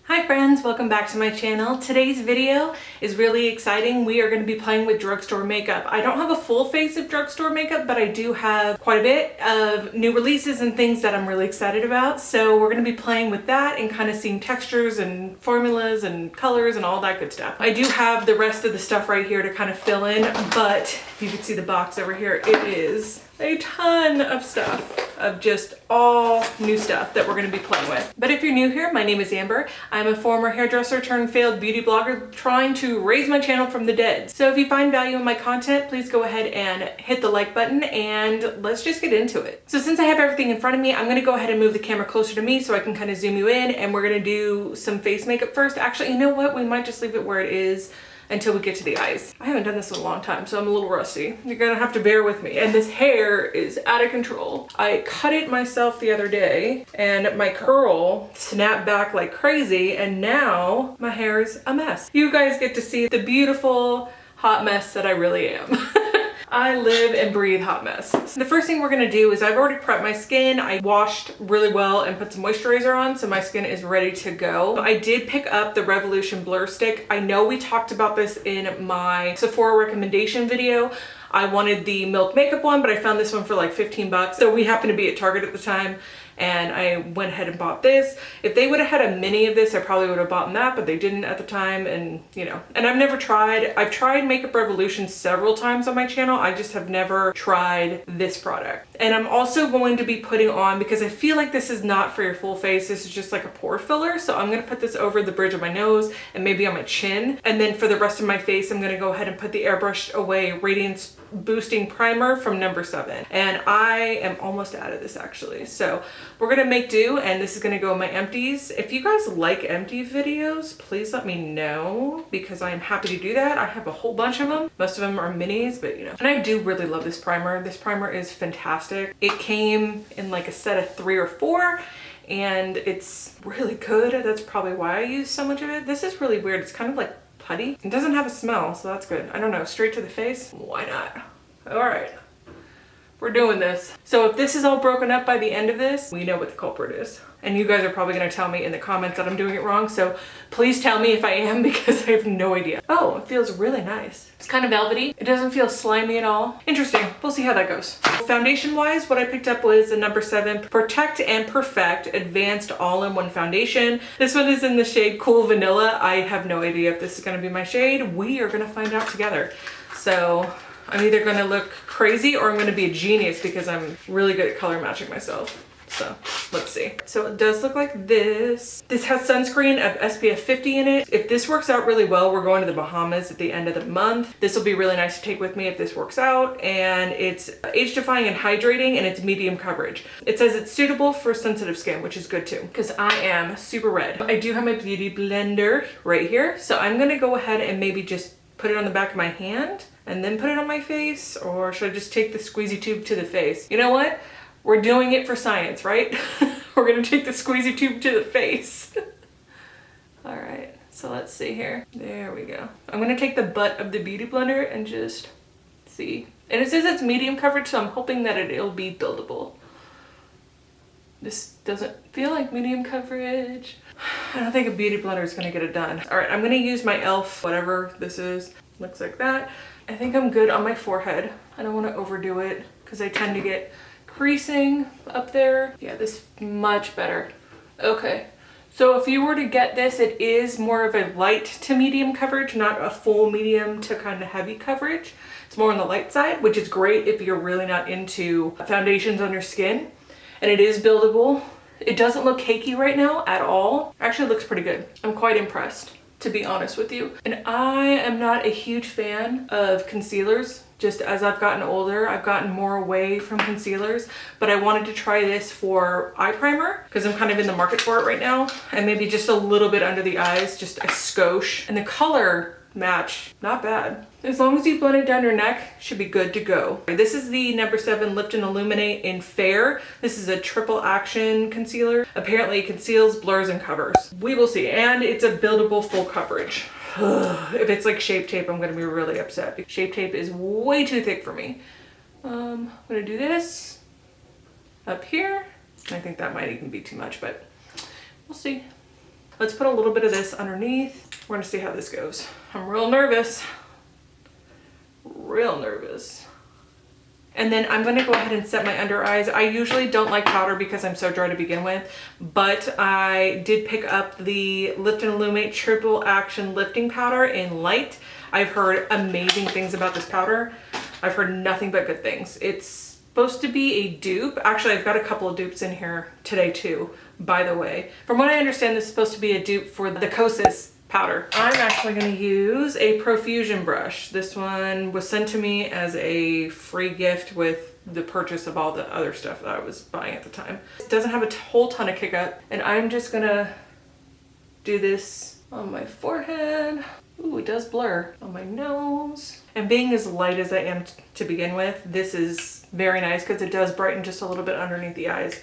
Hi friends, welcome back to my channel. Today's video is really exciting. We are going to be playing with drugstore makeup. I don't have a full face of drugstore makeup, but I do have quite a bit of new releases and things that I'm really excited about. So we're going to be playing with that and kind of seeing textures and formulas and colors and all that good stuff. I do have the rest of the stuff right here to kind of fill in, but you can see the box over here. It is a ton of stuff, of just all new stuff that we're going to be playing with. But if you're new here, my name is Amber. I'm a former hairdresser turned failed beauty blogger trying to raise my channel from the dead. So if you find value in my content, please go ahead and hit the like button and let's just get into it. So since I have everything in front of me, I'm going to go ahead and move the camera closer to me so I can kind of zoom you in, and we're going to do some face makeup first. Actually, you know what? We might just leave it where it is until we get to the eyes. I haven't done this in a long time, so I'm a little rusty. You're gonna have to bear with me. And this hair is out of control. I cut it myself the other day and my curl snapped back like crazy, and now my hair is a mess. You guys get to see the beautiful hot mess that I really am. I live and breathe hot mess. So the first thing we're gonna do is I've already prepped my skin. I washed really well and put some moisturizer on, so my skin is ready to go. I did pick up the Revolution Blur Stick. I know we talked about this in my Sephora recommendation video. I wanted the Milk Makeup one, but I found this one for like 15 bucks. So we happened to be at Target at the time, and I went ahead and bought this. If they would have had a mini of this, I probably would have bought that, but they didn't at the time. And you know, and I've tried Makeup Revolution several times on my channel. I just have never tried this product. And I'm also going to be putting on, because I feel like this is not for your full face, this is just like a pore filler. So I'm gonna put this over the bridge of my nose and maybe on my chin. And then for the rest of my face, I'm gonna go ahead and put the Airbrushed Away Radiance Boosting Primer from No. 7. And I am almost out of this actually. So we're gonna make do, and this is gonna go in my empties. If you guys like empty videos, please let me know, because I am happy to do that. I have a whole bunch of them. Most of them are minis, but you know. And I do really love this primer. This primer is fantastic. It came in like a set of 3 or 4, and it's really good. That's probably why I use so much of it. This is really weird. It's kind of like putty. It doesn't have a smell, so that's good. I don't know, straight to the face? Why not? All right. We're doing this. So if this is all broken up by the end of this, we know what the culprit is. And you guys are probably gonna tell me in the comments that I'm doing it wrong, so please tell me if I am, because I have no idea. Oh, it feels really nice. It's kind of velvety. It doesn't feel slimy at all. Interesting. We'll see how that goes. Foundation-wise, what I picked up was the No. 7 Protect and Perfect Advanced All-in-One Foundation. This one is in the shade Cool Vanilla. I have no idea if this is gonna be my shade. We are gonna find out together. So I'm either gonna look crazy or I'm gonna be a genius, because I'm really good at color matching myself. So let's see. So it does look like this. This has sunscreen of SPF 50 in it. If this works out really well, we're going to the Bahamas at the end of the month. This will be really nice to take with me if this works out. And it's age defying and hydrating, and it's medium coverage. It says it's suitable for sensitive skin, which is good too, because I am super red. I do have my beauty blender right here. So I'm gonna go ahead and maybe just put it on the back of my hand and then put it on my face, or should I just take the squeezy tube to the face? You know what? We're doing it for science, right? We're gonna take the squeezy tube to the face. All right, so let's see here. There we go. I'm gonna take the butt of the beauty blender and just see. And it says it's medium coverage, so I'm hoping that it'll be buildable. This doesn't feel like medium coverage. I don't think a beauty blender is gonna get it done. All right, I'm gonna use my e.l.f. whatever this is. Looks like that. I think I'm good on my forehead. I don't wanna overdo it, because I tend to get creasing up there. Yeah, this is much better. Okay, so if you were to get this, it is more of a light to medium coverage, not a full medium to kind of heavy coverage. It's more on the light side, which is great if you're really not into foundations on your skin. And it is buildable. It doesn't look cakey right now at all. Actually, it looks pretty good. I'm quite impressed, to be honest with you. And I am not a huge fan of concealers. Just as I've gotten older, I've gotten more away from concealers, but I wanted to try this for eye primer because I'm kind of in the market for it right now, and maybe just a little bit under the eyes, just a skosh. And the color match, not bad. As long as you blend it down your neck, should be good to go. This is the No. 7 Lift and Illuminate in Fair. This is a triple action concealer. Apparently it conceals, blurs, and covers. We will see. And it's a buildable full coverage. If it's like Shape Tape, I'm gonna be really upset, because Shape Tape is way too thick for me. I'm gonna do this up here. I think that might even be too much, but we'll see. Let's put a little bit of this underneath. We're gonna see how this goes. I'm real nervous. Real nervous. And then I'm gonna go ahead and set my under eyes. I usually don't like powder because I'm so dry to begin with, but I did pick up the Lift and Illuminate Triple Action Lifting Powder in Light. I've heard amazing things about this powder. I've heard nothing but good things. It's supposed to be a dupe. Actually, I've got a couple of dupes in here today too, by the way. From what I understand, this is supposed to be a dupe for the Kosas powder. I'm actually going to use a Profusion brush. This one was sent to me as a free gift with the purchase of all the other stuff that I was buying at the time. It doesn't have a whole ton of kick up, and I'm just gonna do this on my forehead. Ooh, it does blur. On my nose. And being as light as I am to begin with, this is very nice because it does brighten just a little bit underneath the eyes.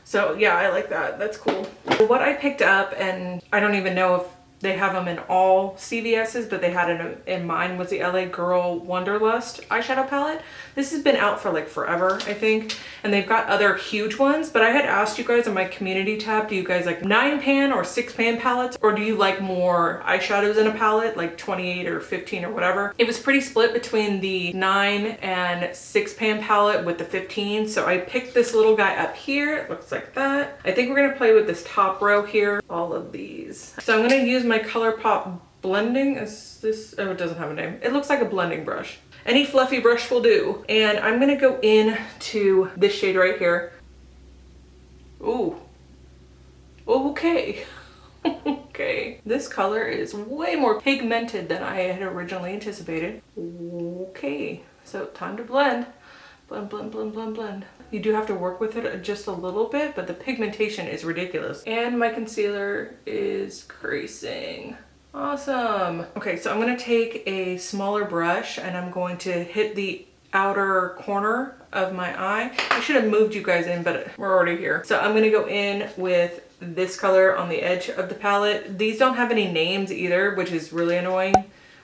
So yeah, I like that. That's cool. What I picked up, and I don't even know if they have them in all CVS's, but they had it in mine, was the LA Girl Wonderlust eyeshadow palette. This has been out for like forever, I think, and they've got other huge ones, but I had asked you guys in my community tab, do you guys like 9-pan or 6-pan palettes, or do you like more eyeshadows in a palette, like 28 or 15 or whatever? It was pretty split between the 9 and 6-pan palette with the 15, so I picked this little guy up here. It looks like that. I think we're gonna play with this top row here, all of these. So I'm gonna use my ColourPop blending. Is this, oh, it doesn't have a name. It looks like a blending brush. Any fluffy brush will do. And I'm gonna go in to this shade right here. Ooh. Okay. Okay. This color is way more pigmented than I had originally anticipated. Okay. So time to blend. Blend, blend, blend, blend, blend. You do have to work with it just a little bit, but the pigmentation is ridiculous. And my concealer is creasing. Awesome. Okay, so I'm gonna take a smaller brush and I'm going to hit the outer corner of my eye. I should have moved you guys in, but we're already here. So I'm gonna go in with this color on the edge of the palette. These don't have any names either, which is really annoying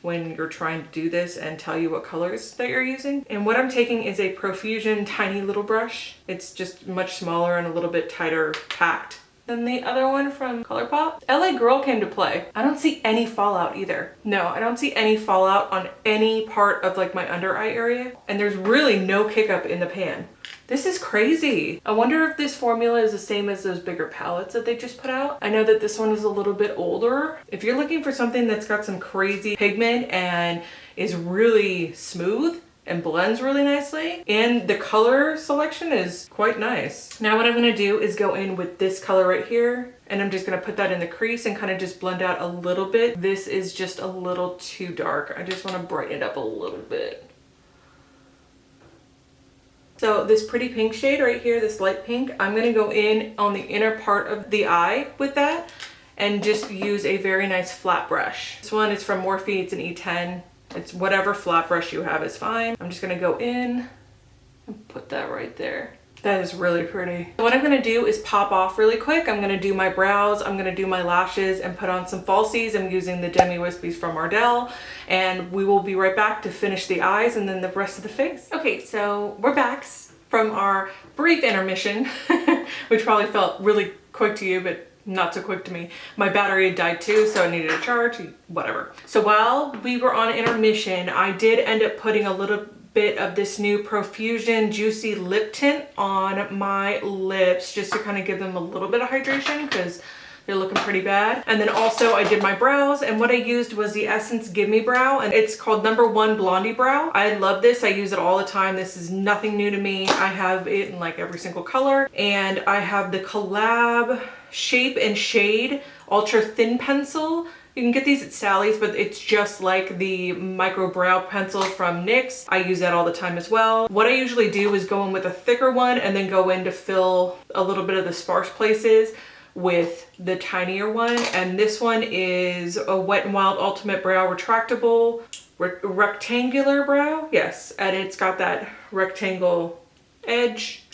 when you're trying to do this and tell you what colors that you're using. And what I'm taking is a Profusion tiny little brush. It's just much smaller and a little bit tighter packed than the other one from ColourPop. LA Girl came to play. I don't see any fallout either. No, I don't see any fallout on any part of like my under eye area. And there's really no kick up in the pan. This is crazy. I wonder if this formula is the same as those bigger palettes that they just put out. I know that this one is a little bit older. If you're looking for something that's got some crazy pigment and is really smooth and blends really nicely, and the color selection is quite nice. Now what I'm gonna do is go in with this color right here, and I'm just gonna put that in the crease and kind of just blend out a little bit. This is just a little too dark. I just wanna brighten it up a little bit. So this pretty pink shade right here, this light pink, I'm gonna go in on the inner part of the eye with that and just use a very nice flat brush. This one is from Morphe, it's an E10. It's whatever flat brush you have is fine. I'm just gonna go in and put that right there. That is really pretty. What I'm gonna do is pop off really quick. I'm gonna do my brows, I'm gonna do my lashes and put on some falsies. I'm using the Demi Wispies from Ardell, and we will be right back to finish the eyes and then the rest of the face. Okay, so we're back from our brief intermission, which probably felt really quick to you, but not so quick to me. My battery had died too, so I needed a charge, whatever. So while we were on intermission, I did end up putting a little bit of this new Profusion Juicy Lip Tint on my lips just to kind of give them a little bit of hydration because they're looking pretty bad. And then also I did my brows, and what I used was the Essence Give Me Brow, and it's called No. 1 Blondie Brow. I love this. I use it all the time. This is nothing new to me. I have it in like every single color, and I have the Collab Shape and Shade Ultra Thin Pencil. You can get these at Sally's, but it's just like the micro brow pencil from NYX. I use that all the time as well. What I usually do is go in with a thicker one and then go in to fill a little bit of the sparse places with the tinier one. And this one is a Wet n Wild Ultimate Brow Retractable Rectangular Brow. Yes, and it's got that rectangle edge.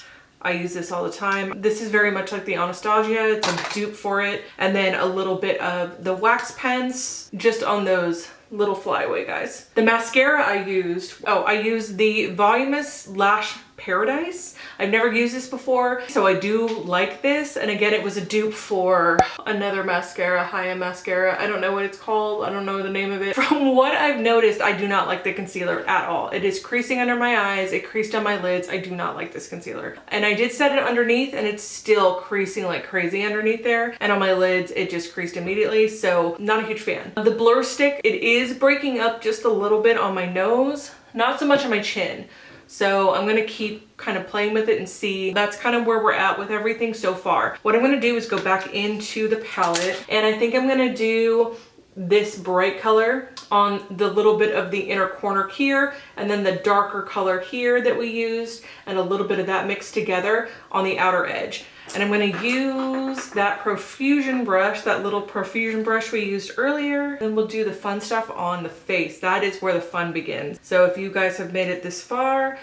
I use this all the time. This is very much like the Anastasia. It's a dupe for it. And then a little bit of the wax pens just on those little flyaway guys. The mascara I used, I used the Volumis Lash Paradise. I've never used this before, so I do like this. And again, it was a dupe for another mascara, high-end mascara. I don't know what it's called. I don't know the name of it. From what I've noticed, I do not like the concealer at all. It is creasing under my eyes. It creased on my lids. I do not like this concealer. And I did set it underneath and it's still creasing like crazy underneath there. And on my lids, it just creased immediately. So not a huge fan. The blur stick, it is breaking up just a little bit on my nose, not so much on my chin. So I'm gonna keep kind of playing with it and see. That's kind of where we're at with everything so far. What I'm gonna do is go back into the palette, and I think I'm gonna do this bright color on the little bit of the inner corner here, and then the darker color here that we used, and a little bit of that mixed together on the outer edge. And I'm gonna use that Profusion brush, that little Profusion brush we used earlier. Then we'll do the fun stuff on the face. That is where the fun begins. So if you guys have made it this far,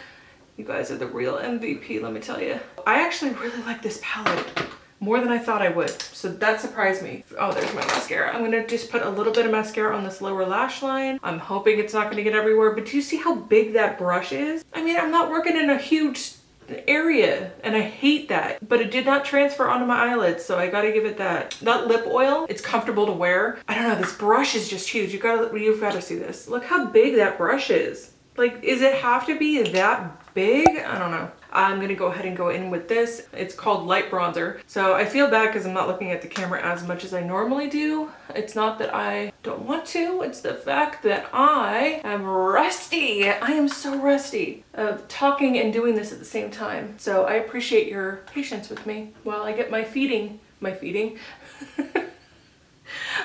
you guys are the real MVP, let me tell you. I actually really like this palette more than I thought I would. So that surprised me. Oh, there's my mascara. I'm gonna just put a little bit of mascara on this lower lash line. I'm hoping it's not gonna get everywhere, but do you see how big that brush is? I mean, I'm not working in a huge area and I hate that, but it did not transfer onto my eyelids, so I gotta give it that. That lip oil, it's comfortable to wear. I don't know, this brush is just huge. You've gotta see this. Look how big that brush is. Like, does it have to be that big? I don't know. I'm gonna go ahead and go in with this. It's called light bronzer. So I feel bad because I'm not looking at the camera as much as I normally do. It's not that I don't want to, it's the fact that I am rusty. I am so rusty of talking and doing this at the same time. So I appreciate your patience with me while I get my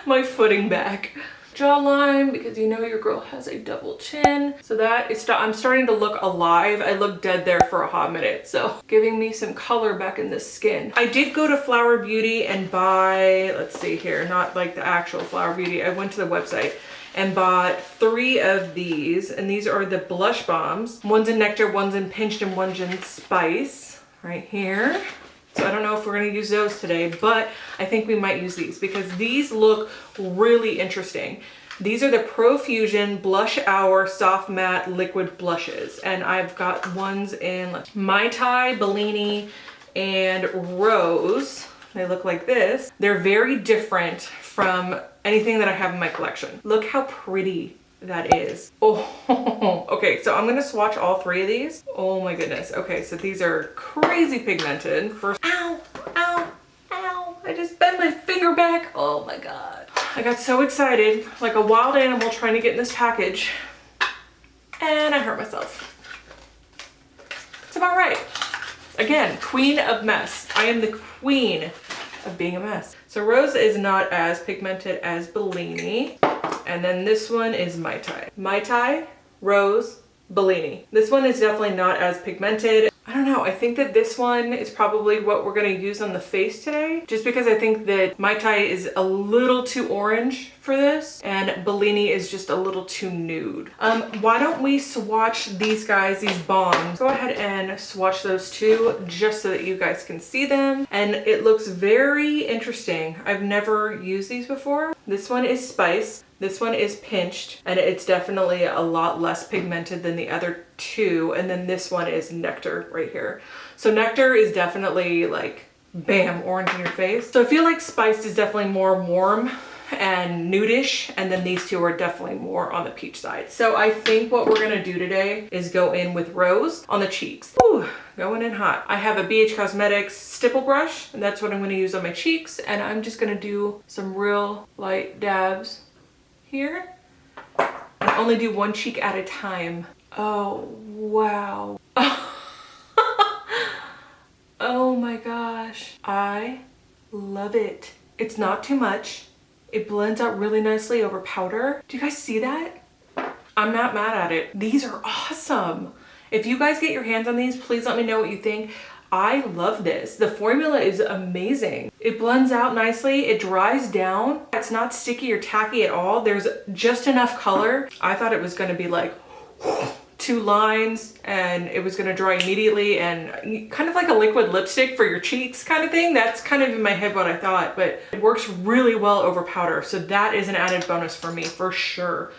my footing back. Jawline, because you know your girl has a double chin. So that is, I'm starting to look alive. I looked dead there for a hot minute, so giving me some color back in the skin. I did go to Flower Beauty and buy, let's see here, not like the actual Flower Beauty. I went to the website and bought 3 of these, and these are the blush bombs. One's in Nectar, one's in Pinched, and one's in Spice, right here. So I don't know if we're gonna use those today, but I think we might use these because these look really interesting. These are the Profusion Blush Hour Soft Matte Liquid Blushes. And I've got ones in Mai Tai, Bellini, and Rose. They look like this. They're very different from anything that I have in my collection. Look how pretty that is. Oh, okay, so I'm gonna swatch all 3 of these. Oh my goodness. Okay, so these are crazy pigmented. First, ow, ow, ow. I just bent my finger back. Oh my God. I got so excited, like a wild animal trying to get in this package, and I hurt myself. It's about right. Again, queen of mess. I am the queen of being a mess. So Rose is not as pigmented as Bellini. And then this one is Mai Tai. Mai Tai, Rose, Bellini. This one is definitely not as pigmented. I don't know, I think that this one is probably what we're gonna use on the face today, just because I think that Mai Tai is a little too orange for this, and Bellini is just a little too nude. Why don't we swatch these guys, these bombs? Go ahead and swatch those 2 just so that you guys can see them. And it looks very interesting. I've never used these before. This one is Spice. This one is Pinched, and it's definitely a lot less pigmented than the other 2. And then this one is Nectar right here. So Nectar is definitely like, bam, orange in your face. So I feel like Spice is definitely more warm and nudish, and then these 2 are definitely more on the peach side. So I think what we're gonna do today is go in with Rose on the cheeks. Ooh, going in hot. I have a BH Cosmetics stipple brush, and that's what I'm gonna use on my cheeks, and I'm just gonna do some real light dabs here. And only do 1 cheek at a time. Oh, wow. Oh my gosh. I love it. It's not too much. It blends out really nicely over powder. Do you guys see that? I'm not mad at it. These are awesome. If you guys get your hands on these, please let me know what you think. I love this. The formula is amazing. It blends out nicely. It dries down. It's not sticky or tacky at all. There's just enough color. I thought it was gonna be like 2 lines and it was gonna dry immediately, and kind of like a liquid lipstick for your cheeks kind of thing. That's kind of in my head what I thought, but it works really well over powder. So that is an added bonus for me for sure.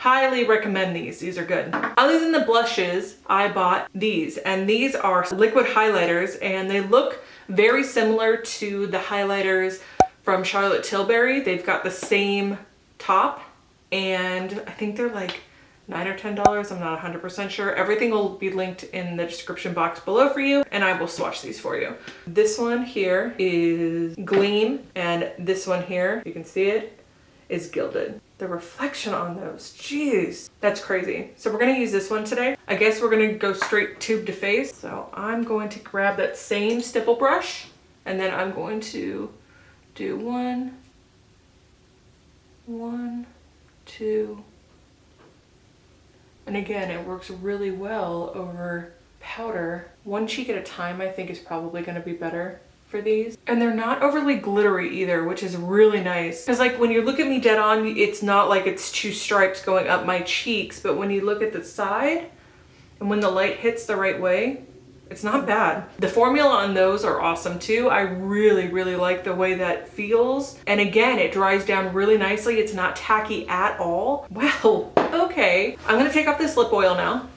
Highly recommend these. These are good. Other than the blushes, I bought these, and these are liquid highlighters, and they look very similar to the highlighters from Charlotte Tilbury. They've got the same top, and I think they're like $9 or $10. I'm not 100% sure. Everything will be linked in the description box below for you, and I will swatch these for you. This one here is Gleam, and this one here, you can see it, is Gilded. The reflection on those, jeez, that's crazy. So we're gonna use this one today. I guess we're gonna go straight tube to face. So I'm going to grab that same stipple brush, and then I'm going to do one, two, and again, it works really well over powder. One cheek at a time, I think, is probably gonna be better for these. And they're not overly glittery either, which is really nice. Because like when you look at me dead on, it's not like it's two stripes going up my cheeks, but when you look at the side and when the light hits the right way, it's not bad. The formula on those are awesome too. I really, really like the way that feels. And again, it dries down really nicely. It's not tacky at all. Well, okay. I'm gonna take off this lip oil now,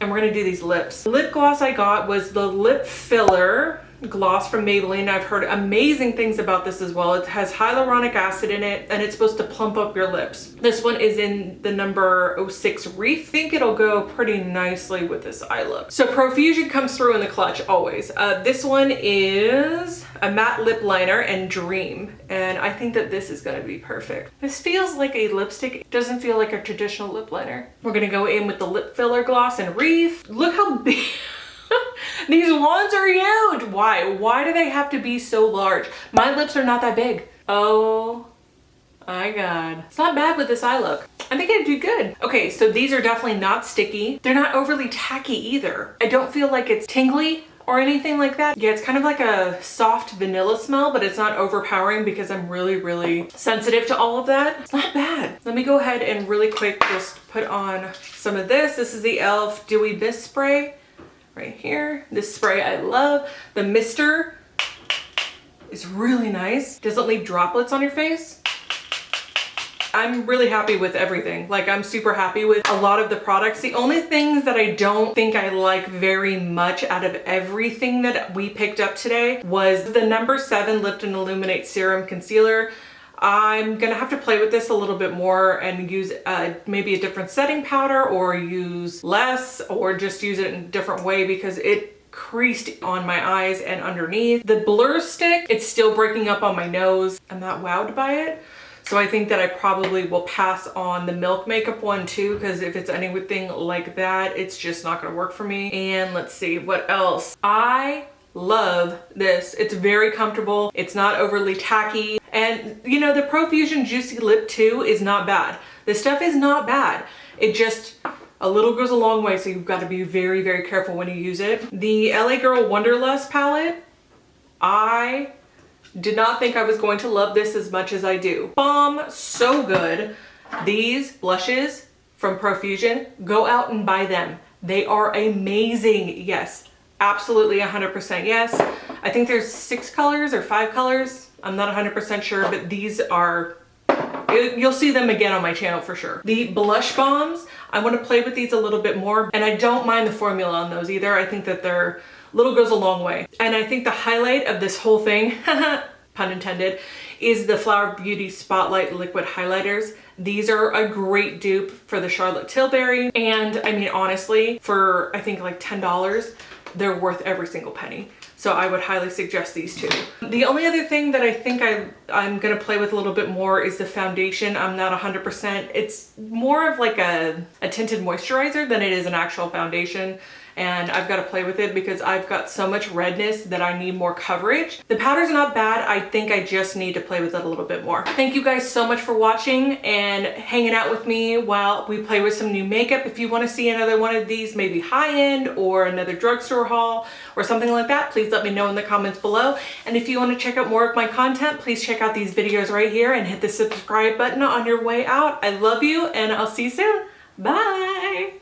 and we're gonna do these lips. The lip gloss I got was the Lip Filler gloss from Maybelline. I've heard amazing things about this as well. It has hyaluronic acid in it, and it's supposed to plump up your lips. This one is in the number 06 Reef. I think it'll go pretty nicely with this eye look. So Profusion comes through in the clutch always. This one is a matte lip liner and Dream, and I think that this is gonna be perfect. This feels like a lipstick. It doesn't feel like a traditional lip liner. We're gonna go in with the Lip Filler gloss and Reef. Look how big these ones are huge. Why do they have to be so large? My lips are not that big. Oh my God. It's not bad with this eye look. I think I'd do good. Okay, so these are definitely not sticky. They're not overly tacky either. I don't feel like it's tingly or anything like that. Yeah, it's kind of like a soft vanilla smell, but it's not overpowering because I'm really, really sensitive to all of that. It's not bad. Let me go ahead and really quick just put on some of this. This is the e.l.f. Dewy Mist Spray. Right here. This spray I love. The mister is really nice. Doesn't leave droplets on your face. I'm really happy with everything. Like, I'm super happy with a lot of the products. The only things that I don't think I like very much out of everything that we picked up today was the number 7 Lift and Illuminate Serum Concealer. I'm gonna have to play with this a little bit more and use maybe a different setting powder, or use less, or just use it in a different way because it creased on my eyes and underneath. The blur stick, it's still breaking up on my nose. I'm not wowed by it. So I think that I probably will pass on the Milk Makeup one too, because if it's anything like that, it's just not gonna work for me. And let's see, what else? I love this. It's very comfortable. It's not overly tacky. And you know, the Profusion Juicy Lip too is not bad. This stuff is not bad. It just, a little goes a long way, so you've got to be very, very careful when you use it. The LA Girl Wonderlust palette, I did not think I was going to love this as much as I do. Bomb, so good. These blushes from Profusion, go out and buy them. They are amazing, yes. Absolutely 100% yes. I think there's 6 colors or 5 colors. I'm not 100% sure, but these are, you'll see them again on my channel for sure. The blush bombs, I want to play with these a little bit more, and I don't mind the formula on those either. I think that they're, little goes a long way. And I think the highlight of this whole thing, pun intended, is the Flower Beauty Spotlight Liquid Highlighters. These are a great dupe for the Charlotte Tilbury. And I mean, honestly, for I think like $10, they're worth every single penny. So I would highly suggest these two. The only other thing that I think I'm gonna play with a little bit more is the foundation. I'm not 100%. It's more of like a tinted moisturizer than it is an actual foundation. And I've got to play with it because I've got so much redness that I need more coverage. The powder's not bad. I think I just need to play with it a little bit more. Thank you guys so much for watching and hanging out with me while we play with some new makeup. If you want to see another one of these, maybe high-end or another drugstore haul or something like that, please let me know in the comments below. And if you want to check out more of my content, please check out these videos right here and hit the subscribe button on your way out. I love you, and I'll see you soon. Bye.